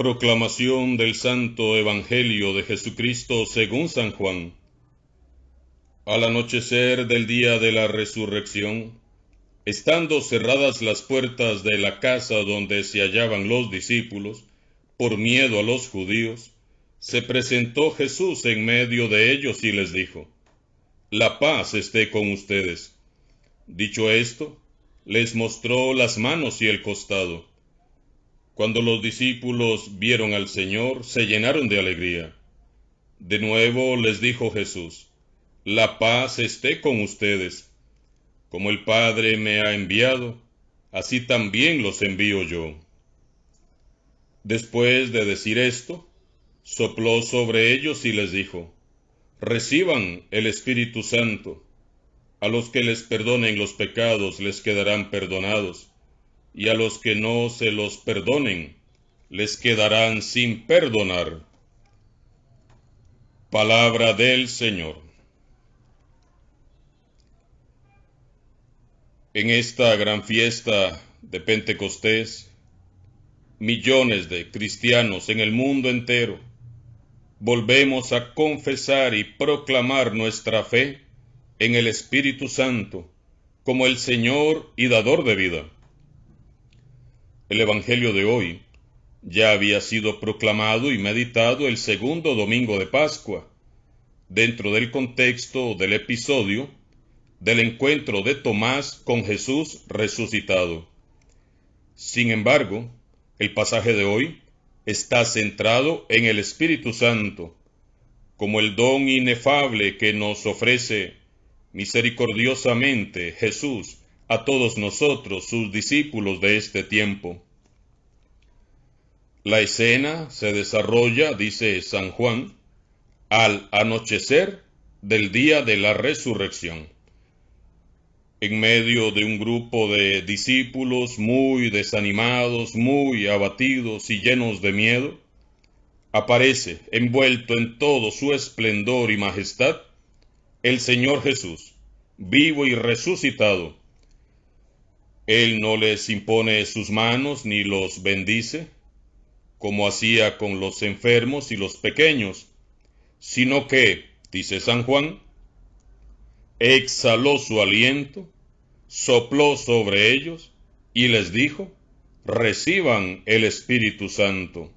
Proclamación del Santo Evangelio de Jesucristo según San Juan. Al anochecer del día de la resurrección, estando cerradas las puertas de la casa donde se hallaban los discípulos, por miedo a los judíos, se presentó Jesús en medio de ellos y les dijo: «La paz esté con ustedes». Dicho esto, les mostró las manos y el costado. Cuando los discípulos vieron al Señor, se llenaron de alegría. De nuevo les dijo Jesús: «La paz esté con ustedes. Como el Padre me ha enviado, así también los envío yo». Después de decir esto, sopló sobre ellos y les dijo: «Reciban el Espíritu Santo. A los que les perdonen los pecados les quedarán perdonados, y a los que no se los perdonen, les quedarán sin perdonar». Palabra del Señor. En esta gran fiesta de Pentecostés, millones de cristianos en el mundo entero volvemos a confesar y proclamar nuestra fe en el Espíritu Santo como el Señor y dador de vida. El Evangelio de hoy ya había sido proclamado y meditado el segundo domingo de Pascua, dentro del contexto del episodio del encuentro de Tomás con Jesús resucitado. Sin embargo, el pasaje de hoy está centrado en el Espíritu Santo, como el don inefable que nos ofrece misericordiosamente Jesús a todos nosotros, sus discípulos de este tiempo. La escena se desarrolla, dice San Juan, al anochecer del día de la resurrección. En medio de un grupo de discípulos muy desanimados, muy abatidos y llenos de miedo, aparece, envuelto en todo su esplendor y majestad, el Señor Jesús, vivo y resucitado. Él no les impone sus manos ni los bendice, como hacía con los enfermos y los pequeños, sino que, dice San Juan, exhaló su aliento, sopló sobre ellos y les dijo: «Reciban el Espíritu Santo».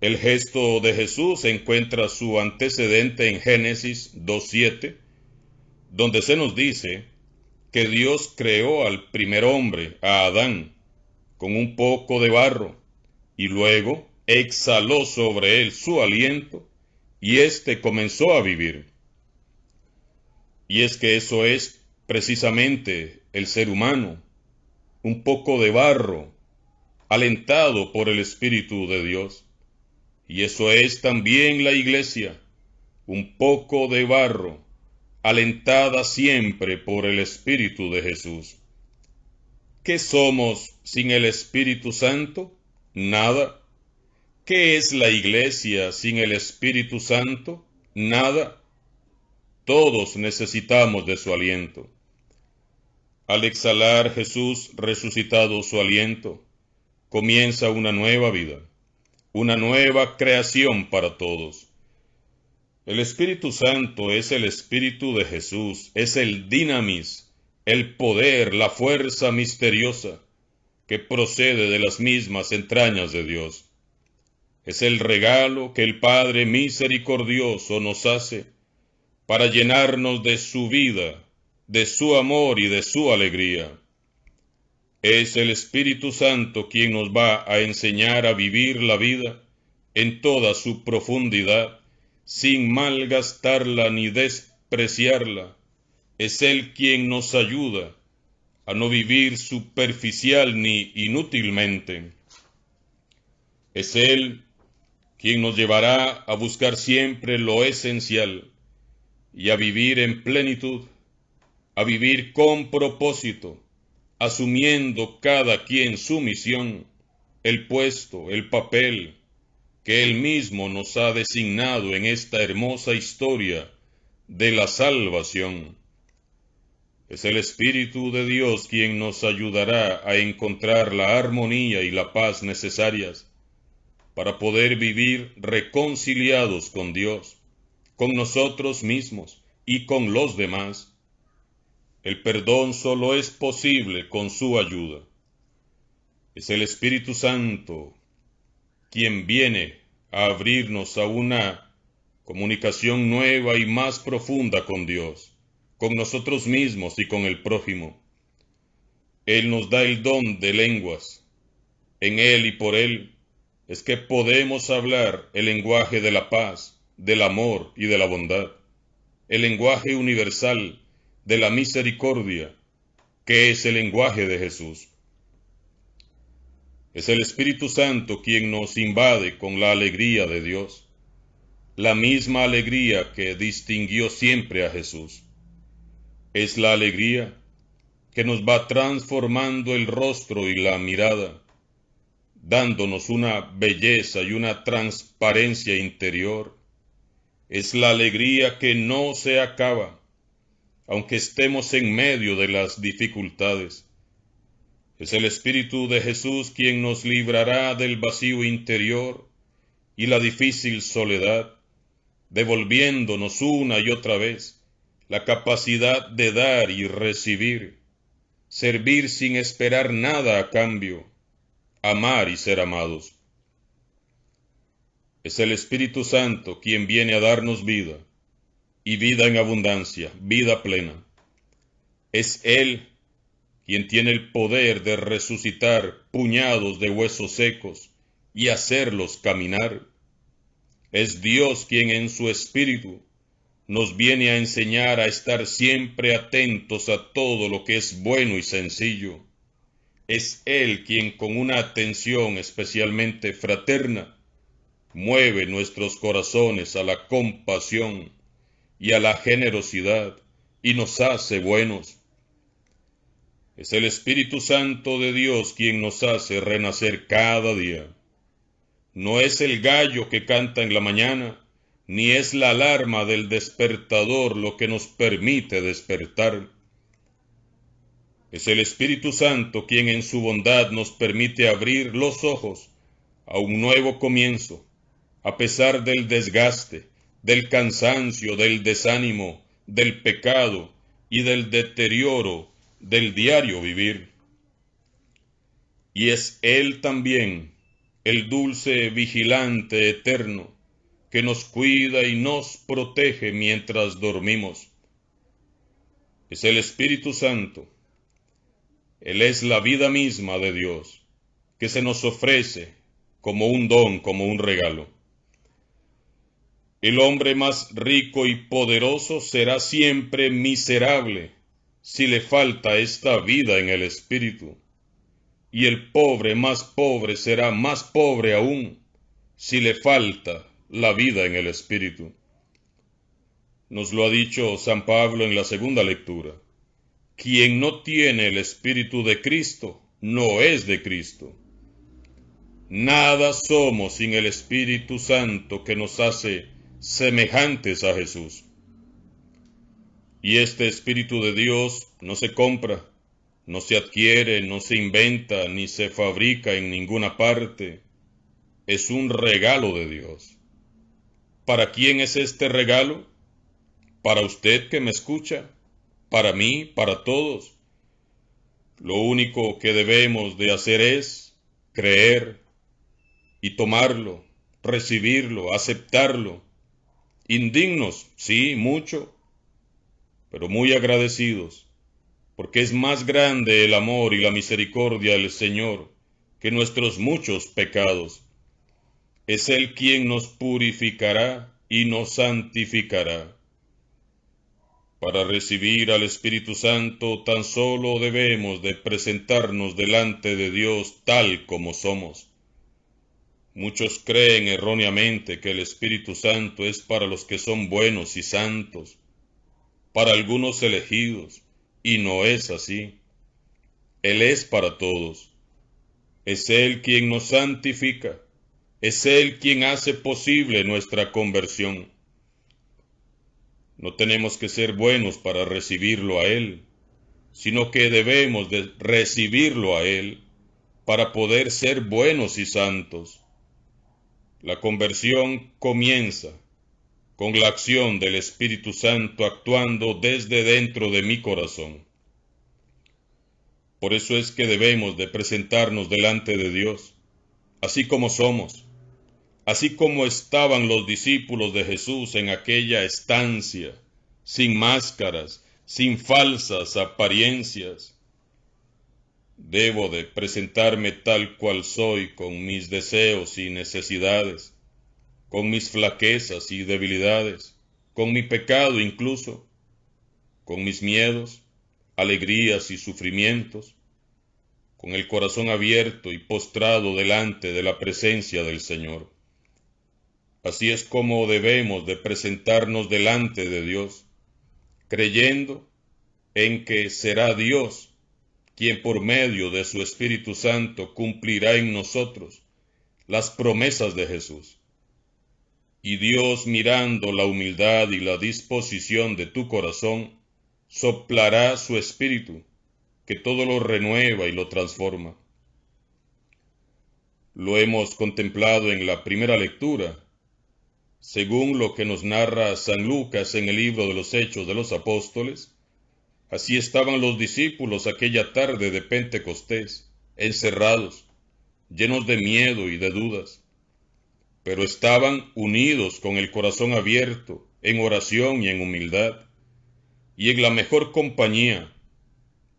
El gesto de Jesús encuentra su antecedente en Génesis 2:7, donde se nos dice que Dios creó al primer hombre, a Adán, con un poco de barro, y luego exhaló sobre él su aliento, y éste comenzó a vivir. Y es que eso es precisamente el ser humano, un poco de barro, alentado por el Espíritu de Dios. Y eso es también la Iglesia, un poco de barro, alentada siempre por el Espíritu de Jesús. ¿Qué somos sin el Espíritu Santo? Nada. ¿Qué es la Iglesia sin el Espíritu Santo? Nada. Todos necesitamos de su aliento. Al exhalar Jesús resucitado su aliento, comienza una nueva vida, una nueva creación para todos. El Espíritu Santo es el Espíritu de Jesús, es el dinamis, el poder, la fuerza misteriosa que procede de las mismas entrañas de Dios. Es el regalo que el Padre misericordioso nos hace para llenarnos de su vida, de su amor y de su alegría. Es el Espíritu Santo quien nos va a enseñar a vivir la vida en toda su profundidad, sin malgastarla ni despreciarla. Es Él quien nos ayuda a no vivir superficial ni inútilmente. Es Él quien nos llevará a buscar siempre lo esencial y a vivir en plenitud, a vivir con propósito, asumiendo cada quien su misión, el puesto, el papel que Él mismo nos ha designado en esta hermosa historia de la salvación. Es el Espíritu de Dios quien nos ayudará a encontrar la armonía y la paz necesarias para poder vivir reconciliados con Dios, con nosotros mismos y con los demás. El perdón solo es posible con su ayuda. Es el Espíritu Santo quien viene a abrirnos a una comunicación nueva y más profunda con Dios, con nosotros mismos y con el prójimo. Él nos da el don de lenguas. En Él y por Él es que podemos hablar el lenguaje de la paz, del amor y de la bondad, el lenguaje universal de la misericordia, que es el lenguaje de Jesús. Es el Espíritu Santo quien nos invade con la alegría de Dios, la misma alegría que distinguió siempre a Jesús. Es la alegría que nos va transformando el rostro y la mirada, dándonos una belleza y una transparencia interior. Es la alegría que no se acaba, aunque estemos en medio de las dificultades. Es el Espíritu de Jesús quien nos librará del vacío interior y la difícil soledad, devolviéndonos una y otra vez la capacidad de dar y recibir, servir sin esperar nada a cambio, amar y ser amados. Es el Espíritu Santo quien viene a darnos vida, y vida en abundancia, vida plena. Es Él quien tiene el poder de resucitar puñados de huesos secos y hacerlos caminar. Es Dios quien en su Espíritu nos viene a enseñar a estar siempre atentos a todo lo que es bueno y sencillo. Es Él quien con una atención especialmente fraterna mueve nuestros corazones a la compasión y a la generosidad y nos hace buenos. Es el Espíritu Santo de Dios quien nos hace renacer cada día. No es el gallo que canta en la mañana, ni es la alarma del despertador lo que nos permite despertar. Es el Espíritu Santo quien en su bondad nos permite abrir los ojos a un nuevo comienzo, a pesar del desgaste, del cansancio, del desánimo, del pecado y del deterioro del diario vivir. Y es Él también, el dulce vigilante eterno, que nos cuida y nos protege mientras dormimos. Es el Espíritu Santo. Él es la vida misma de Dios, que se nos ofrece como un don, como un regalo. El hombre más rico y poderoso será siempre miserable si le falta esta vida en el Espíritu. Y el pobre más pobre será más pobre aún si le falta la vida en el Espíritu. Nos lo ha dicho San Pablo en la segunda lectura. Quien no tiene el Espíritu de Cristo no es de Cristo. Nada somos sin el Espíritu Santo que nos hace semejantes a Jesús. Y este Espíritu de Dios no se compra, no se adquiere, no se inventa, ni se fabrica en ninguna parte. Es un regalo de Dios. ¿Para quién es este regalo? Para usted que me escucha, para mí, para todos. Lo único que debemos de hacer es creer y tomarlo, recibirlo, aceptarlo. Indignos, sí, mucho, pero muy agradecidos, porque es más grande el amor y la misericordia del Señor que nuestros muchos pecados. Es Él quien nos purificará y nos santificará. Para recibir al Espíritu Santo tan solo debemos de presentarnos delante de Dios tal como somos. Muchos creen erróneamente que el Espíritu Santo es para los que son buenos y santos, para algunos elegidos, y no es así. Él es para todos. Es Él quien nos santifica. Es Él quien hace posible nuestra conversión. No tenemos que ser buenos para recibirlo a Él, sino que debemos de recibirlo a Él para poder ser buenos y santos. La conversión comienza con la acción del Espíritu Santo actuando desde dentro de mi corazón. Por eso es que debemos de presentarnos delante de Dios, así como somos, así como estaban los discípulos de Jesús en aquella estancia, sin máscaras, sin falsas apariencias. Debo de presentarme tal cual soy, con mis deseos y necesidades, con mis flaquezas y debilidades, con mi pecado incluso, con mis miedos, alegrías y sufrimientos, con el corazón abierto y postrado delante de la presencia del Señor. Así es como debemos de presentarnos delante de Dios, creyendo en que será Dios quien por medio de su Espíritu Santo cumplirá en nosotros las promesas de Jesús. Y Dios, mirando la humildad y la disposición de tu corazón, soplará su Espíritu, que todo lo renueva y lo transforma. Lo hemos contemplado en la primera lectura, según lo que nos narra San Lucas en el libro de los Hechos de los Apóstoles. Así estaban los discípulos aquella tarde de Pentecostés, encerrados, llenos de miedo y de dudas, pero estaban unidos con el corazón abierto, en oración y en humildad, y en la mejor compañía,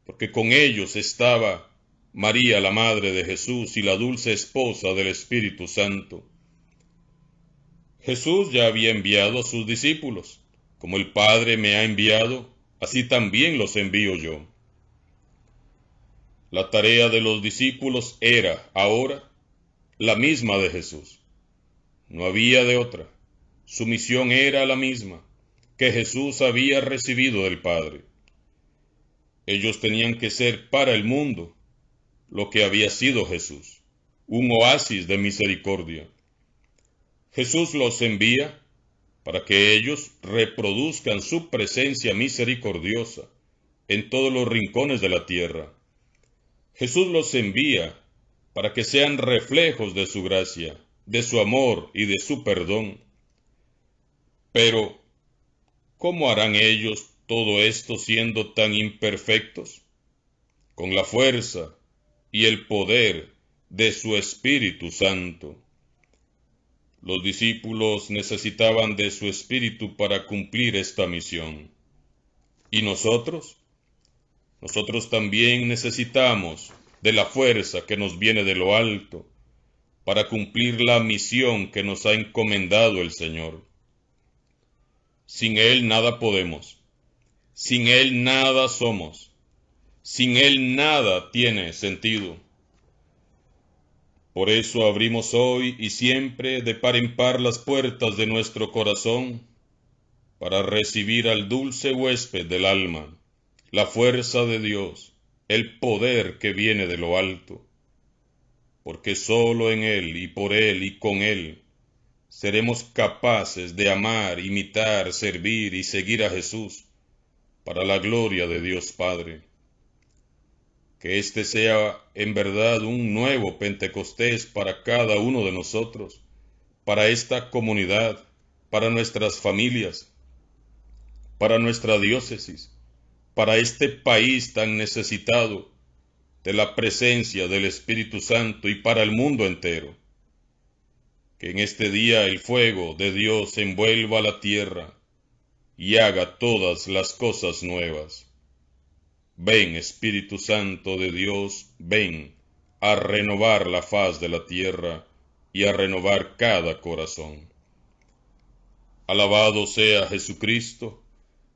porque con ellos estaba María, la Madre de Jesús, y la dulce esposa del Espíritu Santo. Jesús ya había enviado a sus discípulos. Como el Padre me ha enviado, así también los envío yo. La tarea de los discípulos era, ahora, la misma de Jesús. No había de otra. Su misión era la misma que Jesús había recibido del Padre. Ellos tenían que ser para el mundo lo que había sido Jesús, un oasis de misericordia. Jesús los envía para que ellos reproduzcan su presencia misericordiosa en todos los rincones de la tierra. Jesús los envía para que sean reflejos de su gracia, de su amor y de su perdón. Pero, ¿cómo harán ellos todo esto siendo tan imperfectos? Con la fuerza y el poder de su Espíritu Santo. Los discípulos necesitaban de su Espíritu para cumplir esta misión. ¿Y nosotros? Nosotros también necesitamos de la fuerza que nos viene de lo alto para cumplir la misión que nos ha encomendado el Señor. Sin Él nada podemos, sin Él nada somos, sin Él nada tiene sentido. Por eso abrimos hoy y siempre de par en par las puertas de nuestro corazón para recibir al dulce huésped del alma, la fuerza de Dios, el poder que viene de lo alto, porque solo en Él y por Él y con Él seremos capaces de amar, imitar, servir y seguir a Jesús para la gloria de Dios Padre. Que este sea en verdad un nuevo Pentecostés para cada uno de nosotros, para esta comunidad, para nuestras familias, para nuestra diócesis, para este país tan necesitado de la presencia del Espíritu Santo y para el mundo entero. Que en este día el fuego de Dios envuelva la tierra y haga todas las cosas nuevas. Ven, Espíritu Santo de Dios, ven a renovar la faz de la tierra y a renovar cada corazón. Alabado sea Jesucristo,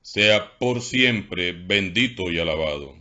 sea por siempre bendito y alabado.